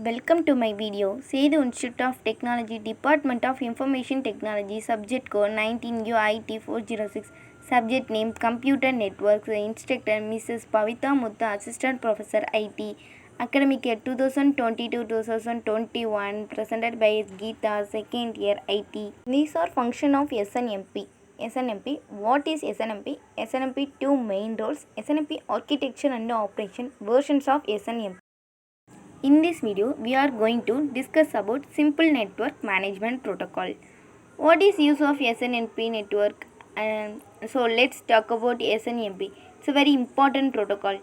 Welcome to my video. Sedu Institute of Technology, Department of Information Technology, Subject Code 19UIT406, Subject Name Computer Networks, Instructor Mrs. Pavita Mutta, Assistant Professor IT, Academic Year 2022-2021, presented by Geeta, Second Year IT. These are function of SNMP. SNMP. What is SNMP? SNMP two main roles, SNMP architecture and operation, versions of SNMP. In this video, we are going to discuss about Simple Network Management Protocol. What is use of SNMP network? So let's talk about SNMP. It's a very important protocol.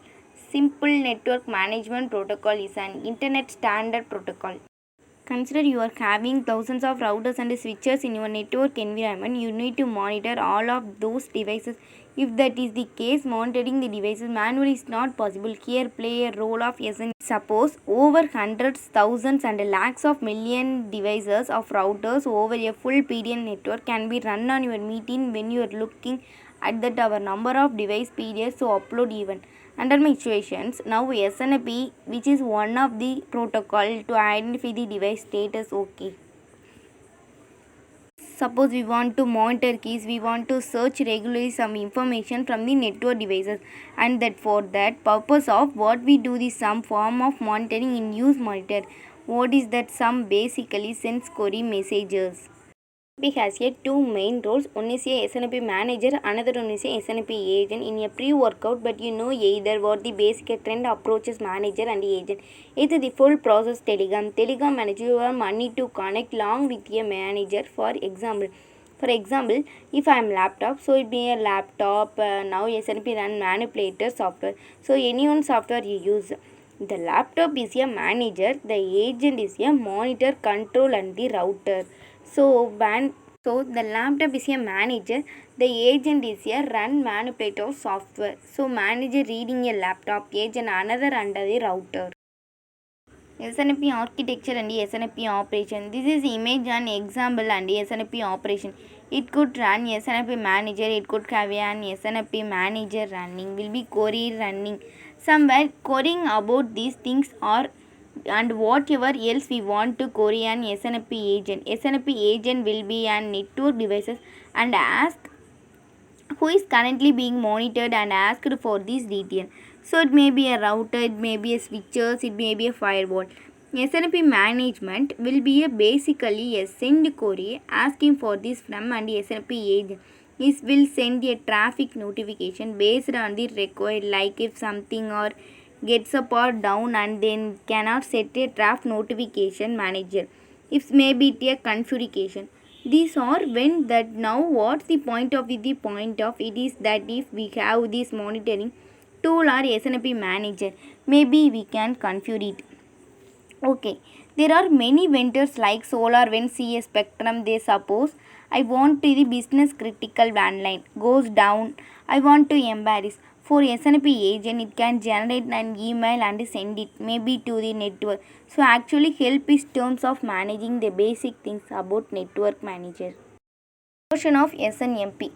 Simple Network Management Protocol is an internet standard protocol. Consider you are having thousands of routers and switches in your network environment. You need to monitor all of those devices. If that is the case, monitoring the devices manually is not possible. Here play a role of SNMP. Suppose over hundreds, thousands and lakhs of million devices of routers over a full PDN network can be run on your meeting when you are looking at that our number of device periods to upload even. Under my situations, now SNMP, which is one of the protocol to identify the device status, okay. Suppose we want to monitor keys, we want to search regularly some information from the network devices, and that for that purpose of what we do is some form of monitoring in use monitor. What is that? Some basically sends query messages. SNMP has two main roles. One is a SNMP manager, another one is a SNMP agent. In a pre-workout, but you know either what the basic trend approaches manager and agent. Either the full process Telegram manager, you are money to connect along with a manager. For example, if I am laptop, so it be a laptop. Now SNMP run manipulator software. So any one software you use. The laptop is a manager, the agent is a monitor, control and the router. So the laptop is a manager, the agent is a run manipulator software. So manager reading a laptop, agent another under the router. SNMP architecture and SNMP operation. This is image and example and SNMP operation. It could run SNMP manager, it could have an SNMP manager running, will be query running. Somewhere querying about these things or and whatever else we want to query an SNMP agent. SNMP agent will be an network devices and ask who is currently being monitored and asked for this detail. So it may be a router, it may be a switches, it may be a firewall. SNMP management will be basically a send query asking for this from and SNMP agent. This will send a traffic notification based on the required, like if something or gets up or down and then cannot set a draft notification manager. If maybe it a configuration. These are when that now what's the point of it? The point of it is that if we have this monitoring tool or SNMP manager, maybe we can configure it. Okay, there are many vendors like SolarWinds, CS Spectrum. They suppose I want to the business critical landline goes down. I want to embarrass. For SNMP agent, it can generate an email and send it maybe to the network. So actually help is terms of managing the basic things about network manager. Version of SNMP.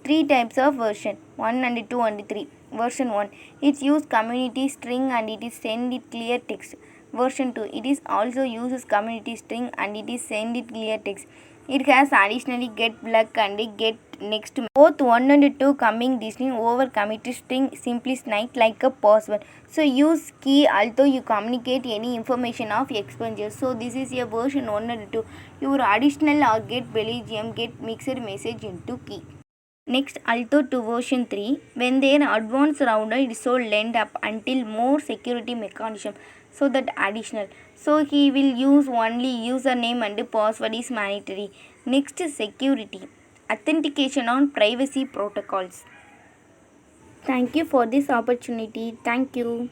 Three types of version 1 and 2 and 3. Version 1, it's use community string and it is send it clear text. Version 2, it is also uses community string and it is send it clear text. It has additionally get plug and get next. Both 1 and 2 coming distinct over community string simply snake like a password. So use key although you communicate any information of expenses. So this is a version 1 and 2. Your additional or get Belgium get mixed message into key. Next, Alto to version 3, when their advanced router is so lend up until more security mechanism, so that additional. So he will use only username and password is mandatory. Next, security. Authentication on privacy protocols. Thank you for this opportunity. Thank you.